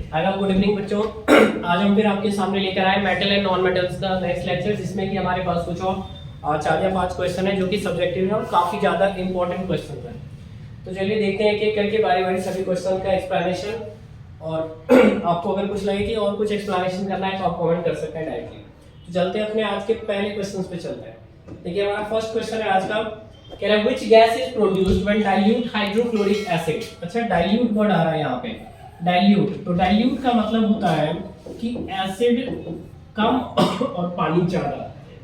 Hello good evening बच्चों। आज हम फिर आपके सामने लेकर आए मेटल एंड नॉन मेटल्स का नेक्स्ट लेक्चर, जिसमें कि हमारे पास कुछ और 4 या 5 क्वेश्चन है जो कि सब्जेक्टिव है और काफ़ी ज़्यादा इंपॉर्टेंट क्वेश्चन है। तो चलिए देखते हैं कि करके बारी बारी सभी क्वेश्चन का एक्सप्लेनेशन, और आपको अगर कुछ लगे कि और कुछ एक्सप्लेनेशन करना है तो आप कमेंट कर सकते हैं डायरेक्टली। तो चलते हैं अपने आज के पहले क्वेश्चन पे चलते हैं। देखिए हमारा फर्स्ट क्वेश्चन है आज का, कह रहा है which gas is produced when dilute hydrochloric acid. अच्छा, डाइल्यूट वर्ड आ रहा है यहाँ पे, डाइल्यूट। तो डाइल्यूट का मतलब होता है कि एसिड कम और पानी ज्यादा।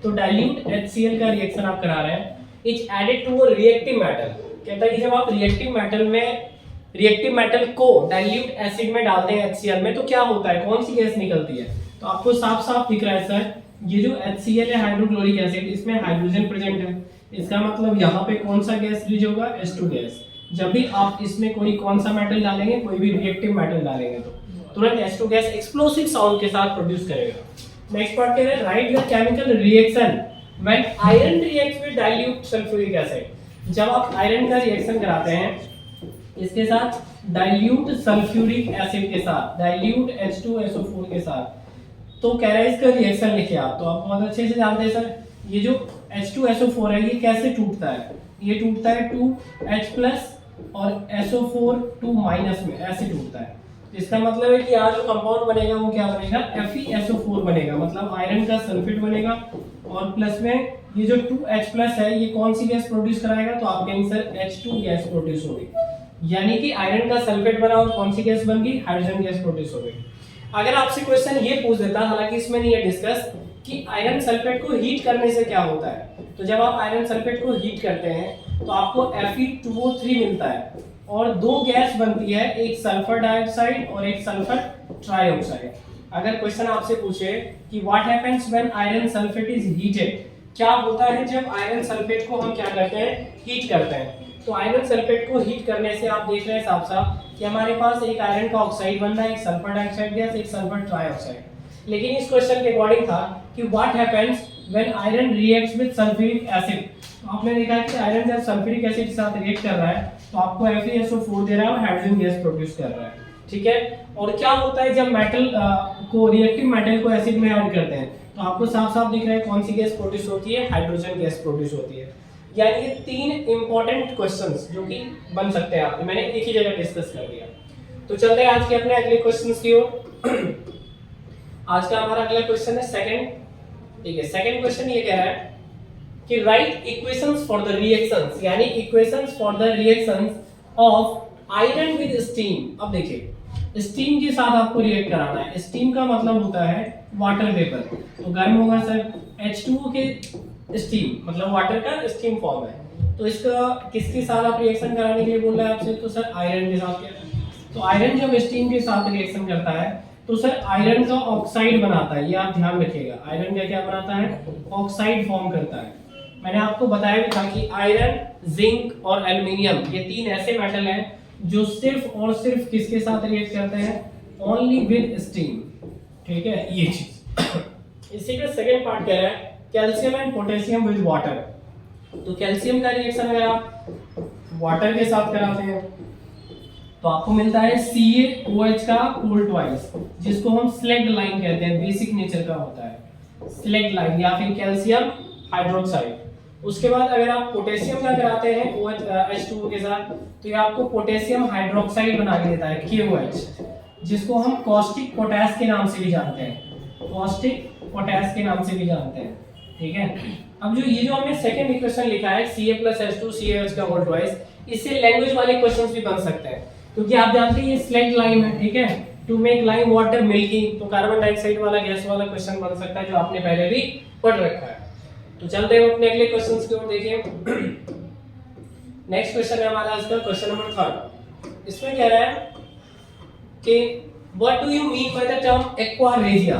तो डाइल्यूट HCl का रिएक्शन आप करा रहे हैं, is added to a reactive metal. कहता है कि जब आप रिएक्टिव मेटल को डाइल्यूट एसिड में डालते हैं HCl में, तो क्या होता है, कौन सी गैस निकलती है। तो आपको साफ साफ दिख रहा है सर, ये जो HCl है हाइड्रोक्लोरिक एसिड, इसमें हाइड्रोजन प्रेजेंट है। इसका मतलब यहाँ पे कौन सा गैस रिलीज होगा, H2 गैस। जब भी आप इसमें कोई कौन सा मेटल डालेंगे, कोई भी रिएक्टिव मेटल डालेंगे, तो तुरंत H2 गैस एक्सप्लोसिव साउंड के साथ प्रोड्यूस करेगा। नेक्स्ट पार्ट कह रहे हैं right the chemical reaction when iron reacts with dilute sulphuric acid. जब आप आयरन का रिएक्शन कराते हैं इसके साथ डाइल्यूट सल्फ्यूरिक एसिड के साथ, डाइल्यूट H2SO4 के साथ, तो कह रहा है इसका रिएक्शन लिखिए आप। तो आप बहुत अच्छे से जानते हैं सर, ये जो H2SO4 है ये कैसे टूटता है, ये टूटता है 2H+ और SO4 2- में, ऐसे टूटता है। इसका मतलब है कि यहाँ जो कंपाउंड बनेगा वो क्या बनेगा, FeSO4 बनेगा, मतलब आयरन का सल्फेट बनेगा। और प्लस में ये जो 2H+ है ये कौन सी गैस प्रोड्यूस कराएगा, तो आप कहेंगे सर H2 गैस प्रोड्यूस होगी। यानी कि आयरन का सल्फेट बना और कौन सी गैस बन गई, हाइड्रोजन गैस प्रोड्यूस हो गई। अगर आपसे क्वेश्चन ये पूछ देता, हालांकि इसमें नहीं है डिस्कस, कि आयरन सल्फेट को हीट करने से क्या होता है, तो जब आप आयरन सल्फेट को हीट करते हैं तो आपको Fe2O3 मिलता है और दो गैस बनती है, एक सल्फर डाइऑक्साइड और एक सल्फर ट्राइऑक्साइड। अगर क्वेश्चन आपसे पूछे कि what happens when iron sulphate is heated, क्या होता है जब आयरन सल्फेट को हम क्या करते हैं, हीट करते हैं। तो आयरन सल्फेट को हीट करने से आप देख रहे हैं साफ साफ कि हमारे पास एक आयरन का ऑक्साइड बन रहा है, एक सल्फर डाइऑक्साइड गैस, एक सल्फर ट्राइऑक्साइड। लेकिन इस क्वेश्चन के अकॉर्डिंग था कि what happens when iron reacts with sulphuric acid. तो आपने देखा कि आयरन जब सल्फ्यूरिक एसिड के साथ रिएक्ट कर रहा है तो आपको FeSO4 दे रहा है और हाइड्रोजन गैस प्रोड्यूस कर रहा है, ठीक है। और क्या होता है जब मेटल को, रिएक्टिव मेटल को एसिड में ऐड करते हैं, तो आपको साफ साफ दिख रहा है कौन सी गैस प्रोड्यूस होती है, हाइड्रोजन गैस प्रोड्यूस होती है। यानी ये 3 इंपॉर्टेंट क्वेश्चंस जो कि बन सकते हैं आपके, मैंने एक ही जगह डिस्कस कर दिया। तो चलते हैं आज के अपने अगले क्वेश्चंस की ओर। आज का हमारा अगला क्वेश्चन है सेकंड, ठीक है। सेकंड क्वेश्चन ये कह रहा है कि write equations for the reactions, यानी equations for the reactions of iron with steam. अब देखिए स्टीम के साथ आपको रिएक्ट कराना है। स्टीम का मतलब होता है वाटर वेपर, तो गर्म होगा सर, H2O के स्टीम मतलब वाटर का स्टीम फॉर्म है। तो इसका किसके साथ आप रिएक्शन कराने के लिए बोल रहे हैं आपसे, तो सर आयरन के साथ। तो आयरन जब स्टीम के साथ रिएक्शन करता है तो सर आयरन का ऑक्साइड बनाता है, ये आप ध्यान रखिएगा। आयरन का क्या बनाता है, ऑक्साइड फॉर्म करता है। मैंने आपको बताया भी था कि आयरन, जिंक और एल्युमिनियम ये 3 ऐसे मेटल हैं जो सिर्फ और सिर्फ किसके साथ रिएक्ट करते हैं, ओनली विद स्टीम, ठीक है, ये चीज। इसी का सेकंड पार्ट कह रहा है calcium and potassium with water. तो कैल्शियम का रिएक्शन अगर आप वाटर के साथ कराते हैं तो आपको मिलता है CaOH का कोल्ड ट्वाइस, जिसको हम स्लैग्ड लाइन कहते हैं, बेसिक नेचर का होता है स्लैग्ड लाइन या फिर कैल्शियम हाइड्रोक्साइड। उसके बाद अगर आप पोटेशियम का कराते हैं H2O के साथ तो ये आपको पोटेशियम हाइड्रोक्साइड बना के देता है KOH, जिसको हम कॉस्टिक पोटैश के नाम से भी जानते हैं, कॉस्टिक पोटैश के नाम से भी जानते हैं, ठीक है। अब जो ये जो हमने सेकंड इक्वेशन लिखा है Ca+H2 CaOH का होल ट्वाइस, इससे लैंग्वेज वाले क्वेश्चंस भी बन सकते हैं, क्योंकि आप जानते हैं ये स्लैग्ड लाइन है, ठीक है। To make lime water milky, तो कार्बन डाइऑक्साइड वाला गैस वाला क्वेश्चन बन सकता है जो आपने पहले भी पढ़ रखा है। तो चलते हैं अपने अगले क्वेश्चंस की ओर। देखिए नेक्स्ट क्वेश्चन है हमारा आज का क्वेश्चन नंबर 3। इसमें कह रहा है कि what do you mean by the term aqua regia.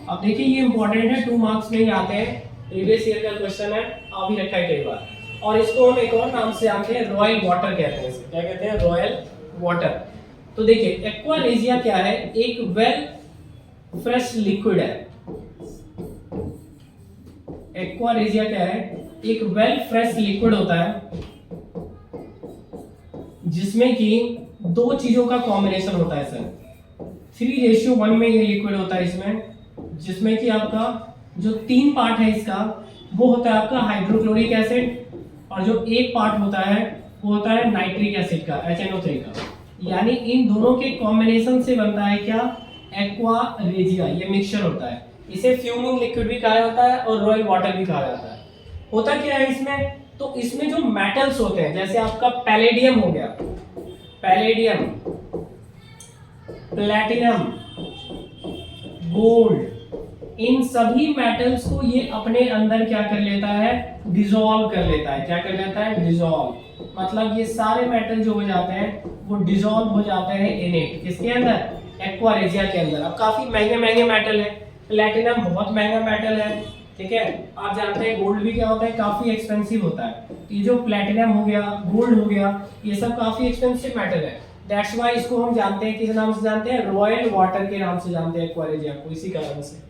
अब देखिए ये इंपॉर्टेंट है, 2 मार्क्स में ही आते हैं, प्रीवियस ईयर का क्वेश्चन है, आ भी रखा है कई बार। और इसको हम एक और नाम से आते हैं रॉयल वाटर कहते हैं, इसे क्या कहते हैं, रॉयल वाटर। तो देखिए एक्वारेजिया क्या है, एक वेल फ्रेश लिक्विड है। एक्वारेजिया क्या है, एक वेल फ्रेश लिक्विड होता है जिसमें कि 2 चीजों का कॉम्बिनेशन होता है सर। 3:1 में ये लिक्विड होता है इसमें, जिसमें कि आपका जो 3 पार्ट है इसका वो होता है आपका हाइड्रोक्लोरिक एसिड, और जो एक पार्ट होता है वो होता है नाइट्रिक एसिड का, HNO3 का। यानी इन दोनों के कॉम्बिनेशन से बनता है क्या, एक्वा रेजिया। ये मिक्सचर होता है, इसे फ्यूमिंग लिक्विड भी कहा जाता है और रॉयल वाटर भी कहा जाता है। होता क्या है इसमें, तो इसमें जो मेटल्स होते हैं जैसे आपका पैलेडियम हो गया, पैलेडियम, प्लैटिनम, गोल्ड, इन सभी मेटल्स को ये अपने अंदर क्या कर लेता है, डिसॉल्व कर लेता है। क्या कर लेता है, डिसॉल्व। मतलब ये सारे मेटल जो हो जाते हैं वो डिसॉल्व हो जाते हैं इनेट, किसके अंदर, एक्वा रेजिया के अंदर। अब काफी महंगे महंगे मेटल है, प्लैटिनम बहुत महंगा मेटल है, ठीक है। आप जानते हैं गोल्ड भी क्या होता है, काफी एक्सपेंसिव होता है। ये जो प्लैटिनम हो गया, गोल्ड हो गया, ये सब काफी एक्सपेंसिव मेटल है। दैट्स व्हाई इसको हम जानते हैं, किस नाम से जानते हैं, रॉयल वाटर के नाम से जानते हैं एक्वा रेजिया को, इसी कारण से।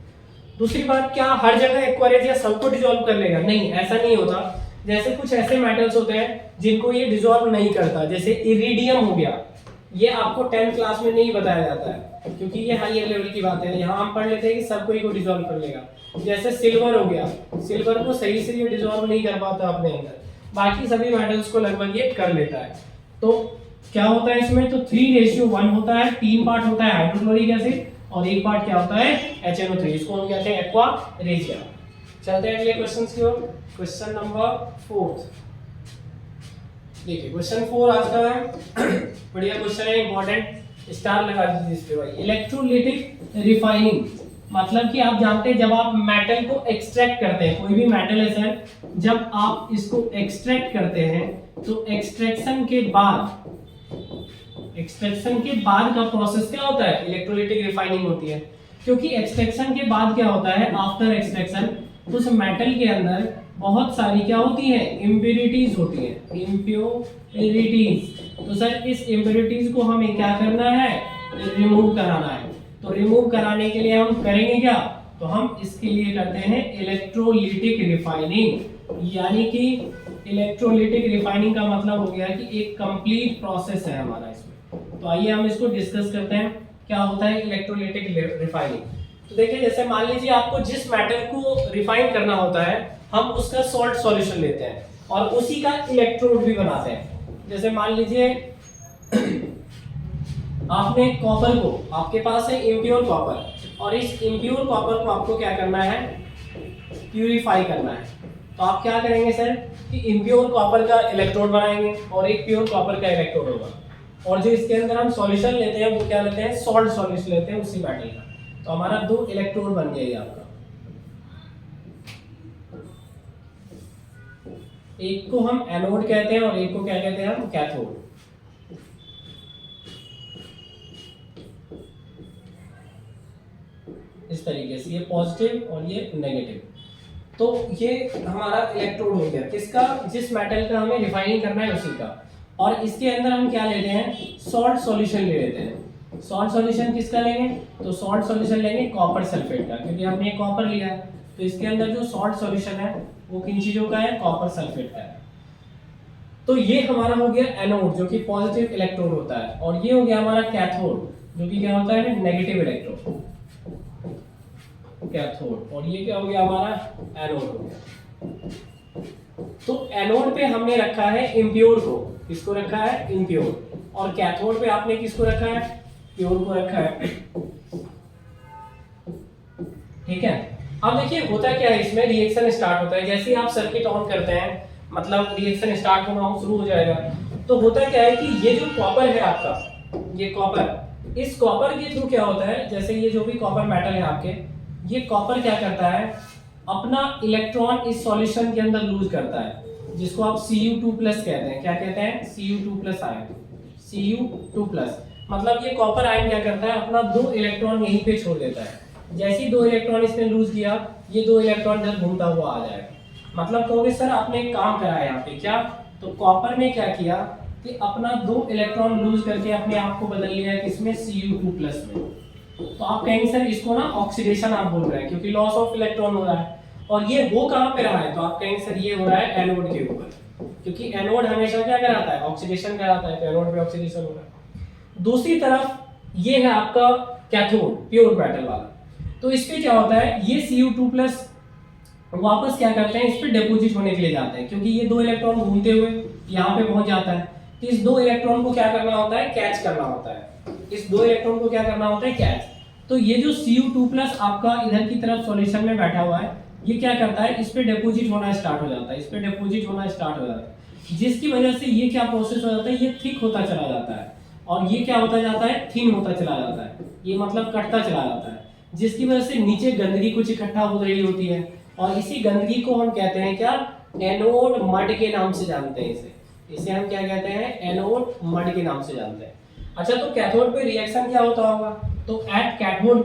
दूसरी बात, क्या हर जगह एक्वा रेजिया सबको डिसॉल्व कर लेगा, नहीं, ऐसा नहीं होता। जैसे कुछ ऐसे मेटल्स होते हैं जिनको ये डिसॉल्व नहीं करता, जैसे इरिडियम हो गया, ये आपको 10th क्लास में नहीं बताया जाता है क्योंकि ये हायर लेवल की बात है। यहाँ हम पढ़ लेते हैं कि सब कोई को डिसॉल्व कर लेगा। जैसे सिल्वर हो गया, सिल्वर को सही से ये डिसॉल्व नहीं कर पाता अपने अंदर, बाकी सभी मेटल्स को लगभग ये कर लेता है। तो क्या होता है इसमें, तो 3:1 होता है, 3 पार्ट होता है हाइड्रोक्लोरिक एसिड और एक पार्ट क्या होता है, HNO3। इसको हम कहते हैं एक्वा रेजिया। चलते हैं अगले क्वेश्चन की ओर। Question number 4। देखिए क्वेश्चन 4 आज का है, बढ़िया क्वेश्चन है, इंपॉर्टेंट, स्टार लगा दीजिए इस पे भाई। इलेक्ट्रोलिटिक रिफाइनिंग, मतलब कि आप जानते हैं जब आप मेटल को एक्सट्रैक्ट करते हैं, कोई भी मेटल है सर, जब आप इसको एक्सट्रैक्ट करते हैं तो एक्सट्रैक्शन के बाद का प्रोसेस क्या होता है, इलेक्ट्रोलिटिक रिफाइनिंग होती है। क्योंकि एक्सट्रैक्शन के बाद क्या होता है, आफ्टर एक्सट्रैक्शन उस मेटल के अंदर बहुत सारी क्या होती है, इम्प्योरिटीज होती है, इम्प्योरिटीज। तो सर इस इम्प्योरिटीज को हमें क्या करना है, रिमूव कराना है। तो रिमूव कराने के लिए हम करेंगे क्या, तो हम इसके लिए करते हैं इलेक्ट्रोलिटिक रिफाइनिंग। यानी कि इलेक्ट्रोलिटिक रिफाइनिंग का मतलब हो गया कि एक कंप्लीट प्रोसेस है हमारा इसमें। तो आइए हम इसको डिस्कस करते हैं, क्या होता है इलेक्ट्रोलिटिक रिफाइनिंग। तो देखिए जैसे मान लीजिए आपको जिस मेटल को रिफाइन करना होता है, हम उसका सॉल्ट सॉल्यूशन लेते हैं और उसी का इलेक्ट्रोड भी बनाते हैं। जैसे मान लीजिए आपने कॉपर को, आपके पास है इम्प्योर कॉपर, और इस इम्प्योर कॉपर को आपको क्या करना है, प्यूरिफाई करना है। तो आप क्या करेंगे सर कि इम्प्योर कॉपर का इलेक्ट्रोड बनाएंगे और एक प्योर कॉपर का इलेक्ट्रोड होगा, और जो इसके अंदर हम सॉल्यूशन लेते हैं वो क्या लेते हैं, सॉल्ट सॉल्यूशन लेते हैं उसी मेटल का। तो हमारा 2 इलेक्ट्रोड बन गया ये आपका। एक को हम एनोड कहते हैं और एक को क्या कहते हैं हम, कैथोड। इस तरीके से ये पॉजिटिव और ये नेगेटिव। तो ये हमारा इलेक्ट्रोड हो गया किसका, जिस मेटल का हमें रिफाइनिंग करना है उसी का। और इसके अंदर हम क्या लेते हैं, सॉल्ट सॉल्यूशन ले लेते हैं। सॉल्ट सॉल्यूशन किसका लेंगे, तो सॉल्ट सॉल्यूशन लेंगे कॉपर सल्फेट का, क्योंकि हमने कॉपर लिया है। तो इसके अंदर जो सॉल्ट सॉल्यूशन है वो किन चीजों का है, कॉपर सल्फेट का है। तो ये हमारा हो गया एनोड जो कि पॉजिटिव इलेक्ट्रोड होता है, और ये हो गया हमारा कैथोड जो कि क्या होता है, नेगेटिव इलेक्ट्रोड, कैथोड। और ये क्या हो गया हमारा, एनोड हो गया। तो एनोड पे हमने रखा है इम्प्योर को, किसको रखा है, इम्प्योर, और कैथोड पे आपने किसको रखा है, प्योर को रखा है। ठीक है। अब देखिए होता क्या है, इसमें रिएक्शन स्टार्ट होता है। जैसे ही आप सर्किट ऑन करते हैं, मतलब रिएक्शन स्टार्ट होना शुरू हो जाएगा। तो होता क्या है कि ये जो कॉपर है आपका, ये कॉपर, इस कॉपर के थ्रू क्या होता है, जैसे ये जो भी कॉपर मेटल है आपके, ये कॉपर क्या करता है, अपना इलेक्ट्रॉन इस सॉल्यूशन के अंदर लूज करता है, जिसको आप Cu2+ कहते हैं। क्या कहते हैं, Cu2+ आयन, Cu2+। मतलब ये कॉपर आयन क्या करता है, अपना 2 इलेक्ट्रॉन यहीं पे छोड़ देता है। जैसे ही 2 इलेक्ट्रॉन इसने लूज किया, ये 2 इलेक्ट्रॉन इधर घूमता हुआ आ जाएगा। मतलब कहोगे सर आपने एक काम करा है यहाँ पे, क्या, तो कॉपर ने क्या किया कि अपना 2 इलेक्ट्रॉन लूज करके अपने आप को बदल लिया किसमें, Cu2+ में। तो आप कहेंगे सर इसको ना ऑक्सीडेशन आप बोल रहे हैं, क्योंकि लॉस ऑफ इलेक्ट्रॉन हो रहा है। और ये वो कहां पे रहा है, तो आप कहेंगे सर ये हो रहा है एनोड के ऊपर, क्योंकि एनोड हमेशा क्या कराता है, ऑक्सीडेशन कराता है। तो एनोड पे ऑक्सीडेशन हो रहा है। दूसरी तरफ ये है आपका कैथोड प्योर मेटल वाला। तो इस पे क्या होता है, ये Cu2+ वापस क्या करते हैं, इस पे डिपॉजिट होने के लिए जाते हैं, क्योंकि ये 2 इलेक्ट्रॉन घूमते हुए यहाँ पे पहुंच जाता है। तो इस 2 इलेक्ट्रॉन को क्या करना होता है, कैच करना होता है। इस 2 इलेक्ट्रॉन को क्या करना होता है, कैच। तो ये जो Cu2+ आपका इधर की तरफ सॉल्यूशन में बैठा हुआ है, ये क्या करता है, इस पे डिपॉजिट होना स्टार्ट हो जाता है, इस पे डिपॉजिट होना स्टार्ट हो जाता है, जिसकी वजह से ये क्या प्रोसेस हो जाता है, ये थिक होता चला जाता है, और ये क्या होता जाता है, थिन होता चला जाता है, ये मतलब कटता चला जाता है, जिसकी वजह से नीचे गंदगी कुछ इकट्ठा हो रही होती है, और इसी गंदगी को हम कहते हैं क्या, एनोड मड के नाम से जानते हैं। इसे हम क्या कहते हैं, एनोड मड के नाम से जानते हैं। अच्छा, तो कैथोड पे रिएक्शन क्या होता होगा, तो एट कैथोड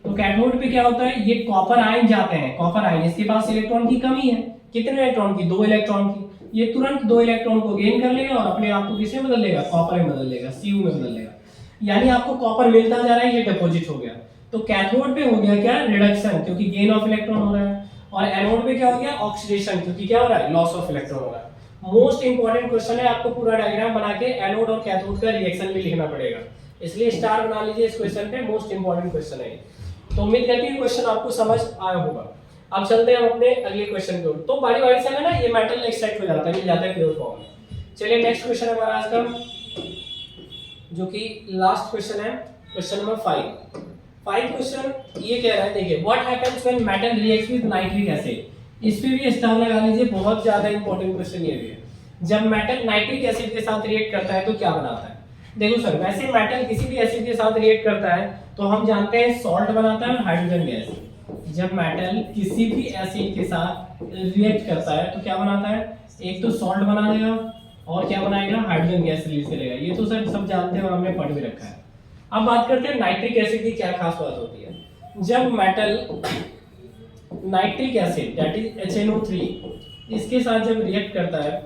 तो कैथोड पे क्या होता है, ये कॉपर आयन जाते हैं, कॉपर आयन, इसके पास इलेक्ट्रॉन की कमी है, कितने इलेक्ट्रॉन की, 2 इलेक्ट्रॉन की, ये तुरंत 2 इलेक्ट्रॉन को गेन कर लेगा और अपने आप को किसमें बदल लेगा, कॉपर में बदल लेगा, Cu में बदल लेगा, यानी आपको कॉपर मिलता जा रहा है, ये डिपॉजिट हो गया। तो कैथोड पे हो गया क्या, रिडक्शन, क्योंकि गेन ऑफ इलेक्ट्रॉन हो रहा है, और एनोड पे क्या हो गया, ऑक्सीडेशन, क्योंकि क्या हो रहा है, लॉस ऑफ इलेक्ट्रॉन हो रहा है। मोस्ट इंपॉर्टेंट क्वेश्चन है, आपको पूरा डायग्राम बना के एनोड और कैथोड का रिएक्शन भी लिखना पड़ेगा, इसलिए स्टार बना लीजिए इस क्वेश्चन पे, मोस्ट इंपॉर्टेंट क्वेश्चन है। तो उम्मीद करती हूं क्वेश्चन आपको समझ आया होगा। अब चलते हैं हम अपने अगले क्वेश्चन की ओर। तो बारी बारी से हमें ना ये मेटल एक्सट्रैक्ट हो जाता है, मिल जाता है प्योर फॉर्म में। चलिए नेक्स्ट क्वेश्चन है हमारा आज का, जो कि लास्ट क्वेश्चन है, क्वेश्चन नंबर 5 क्वेश्चन ये कह रहा है, देखिए, what happens when metal reacts with nitric acid. इस पे भी स्टार लगा लीजिए, बहुत ज्यादा इंपॉर्टेंट क्वेश्चन ये भी है। जब मेटल नाइट्रिक एसिड के साथ रिएक्ट करता है तो क्या बनाता है। देखो सर, वैसे मेटल किसी भी एसिड के साथ रिएक्ट करता है तो हम जानते हैं सॉल्ट बनाता है और हाइड्रोजन गैस। जब मेटल किसी भी एसिड के साथ रिएक्ट करता है तो क्या बनाता है, एक तो सॉल्ट बना देगा और क्या बनाएगा, हाइड्रोजन गैस रिलीज करेगा। ये तो सर सब जानते हैं और हमने पढ़ भी रखा है। अब बात करते हैं नाइट्रिक एसिड की क्या खास बात होती है। जब metal nitric acid that is HNO3 इसके साथ जब रिएक्ट करता है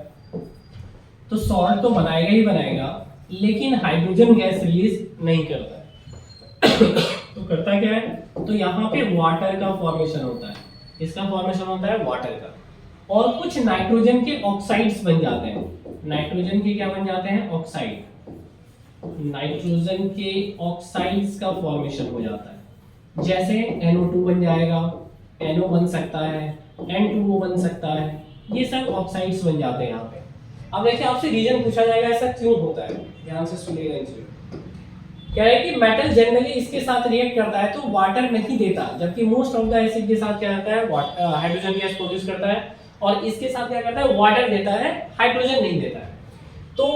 तो सॉल्ट तो बनाएगा ही बनाएगा, लेकिन हाइड्रोजन गैस रिलीज नहीं करता है। तो करता क्या है, तो यहाँ पे वाटर का फॉर्मेशन होता है, इसका फॉर्मेशन होता है वाटर का, और कुछ नाइट्रोजन के ऑक्साइड्स बन जाते हैं। नाइट्रोजन के क्या बन जाते हैं, ऑक्साइड, नाइट्रोजन के ऑक्साइड्स का फॉर्मेशन हो जाता है। जैसे NO2 बन जाएगा, NO बन सकता है, N2O बन सकता है, ये सब ऑक्साइड्स बन जाते हैं यहाँ पे। अब देखिए आपसे रीजन पूछा जाएगा ऐसा क्यों होता है, ध्यान से सुनिएगा इसे। क्या है कि मेटल जनरली इसके साथ रिएक्ट करता है तो वाटर नहीं देता, जबकि मोस्ट ऑफ द एसिड के साथ क्या करता है, हाइड्रोजन गैस प्रोड्यूस करता है, और इसके साथ क्या करता है, वाटर देता है, हाइड्रोजन नहीं देता है। तो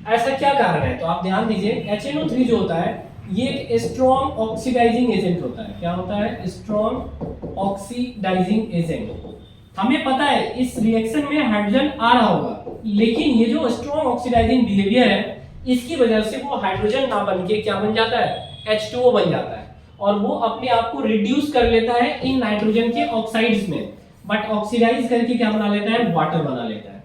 ऐसा क्या कारण है, तो आप ध्यान दीजिए, HNO3 जो होता है ये एक स्ट्रॉन्ग ऑक्सीडाइजिंग एजेंट होता है। क्या होता है, स्ट्रॉन्ग ऑक्सीडाइजिंग एजेंट। हमें पता है इस रिएक्शन में हाइड्रोजन आ रहा होगा, लेकिन ये जो स्ट्रॉन्ग ऑक्सीडाइजिंग बिहेवियर है इसकी वजह से वो हाइड्रोजन ना बन के क्या बन जाता है, H2O बन जाता है, और वो अपने आप को रिड्यूस कर लेता है इन नाइट्रोजन के ऑक्साइड्स में, बट ऑक्सीडाइज करके क्या बना लेता है, वाटर बना लेता है।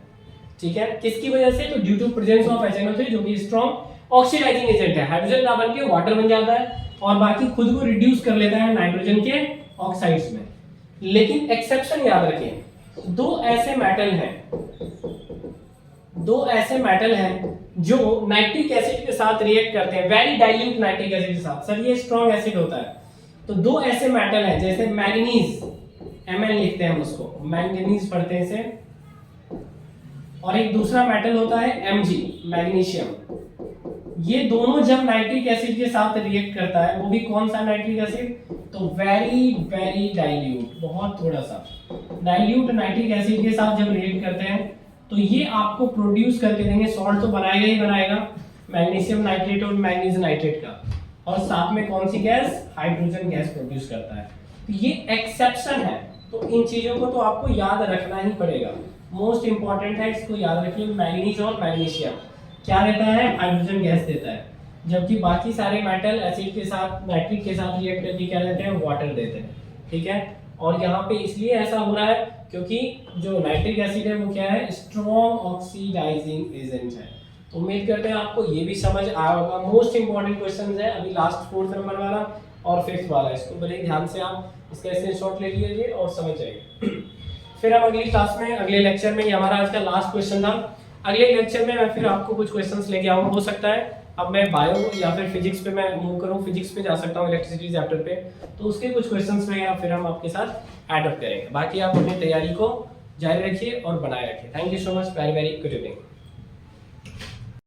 ठीक है, किसकी वजह से, तो due to presence of HNO3 जो कि स्ट्रॉन्ग ऑक्सीडाइजिंग एजेंट है, हाइड्रोजन ना बन के वाटर बन जाता है और बाकी खुद को रिड्यूस कर लेता है नाइट्रोजन के ऑक्साइड्स में। लेकिन एक्सेप्शन याद रखें, दो ऐसे मेटल हैं जो नाइट्रिक एसिड के साथ रिएक्ट करते हैं, वेरी डाइल्यूट नाइट्रिक एसिड के साथ। सर ये स्ट्रॉन्ग एसिड होता है, तो दो ऐसे मेटल हैं, जैसे मैंगनीज, Mn लिखते हैं हम उसको, मैंगनीज पढ़ते हैं इसे, और एक दूसरा मेटल होता है Mg, मैग्नीशियम। ये दोनों जब नाइट्रिक एसिड के साथ रिएक्ट करता है, वो भी कौन सा नाइट्रिक एसिड, तो वेरी वेरी डाइल्यूट, बहुत थोड़ा सा डाइल्यूट नाइट्रिक एसिड के साथ जब रिएक्ट करते हैं तो ये आपको प्रोड्यूस करके देंगे, सॉल्ट तो बनाएगा ही बनाएगा, मैग्नीशियम नाइट्रेट और मैंगनीज नाइट्रेट का, और साथ में कौन सी गैस, हाइड्रोजन गैस प्रोड्यूस करता है। तो ये एक्सेप्शन है, तो इन चीजों को तो आपको याद रखना ही पड़ेगा, मोस्ट इंपॉर्टेंट है, इसको याद रखिए। मैंगनीज और मैग्नीशियम क्या देता है, हाइड्रोजन गैस देता है, जबकि बाकी सारे मेटल एसिड के साथ, नाइट्रिक के साथ रिएक्ट करके क्या देते हैं, वाटर देते हैं। ठीक है, और यहाँ पे इसलिए ऐसा हो रहा है क्योंकि जो नाइट्रिक एसिड है वो क्या है, स्ट्रॉन्ग ऑक्सीडाइजिंग एजेंट है। तो उम्मीद करते हैं आपको ये भी समझ आया होगा। मोस्ट इंपॉर्टेंट क्वेश्चन है अभी लास्ट 4th नंबर वाला और 5th वाला, इसको बड़े ध्यान से आप इसका स्क्रीनशॉट ले लीजिए और समझ जाइए। फिर हम अगली क्लास में, अगले लेक्चर में, ये हमारा आज का लास्ट क्वेश्चन था, अगले लेक्चर में मैं फिर आपको कुछ क्वेश्चंस लेके आऊंगा। हो सकता है अब मैं बायो या फिर फिजिक्स पे मैं मूव करूँ, फिजिक्स पे जा सकता हूँ इलेक्ट्रिसिटी चैप्टर पे, तो उसके कुछ क्वेश्चंस वगैरह फिर हम आपके साथ एड अप करेंगे। बाकी आप अपनी तैयारी को जारी रखिए और बनाए रखिए। Thank you so much, very very good evening.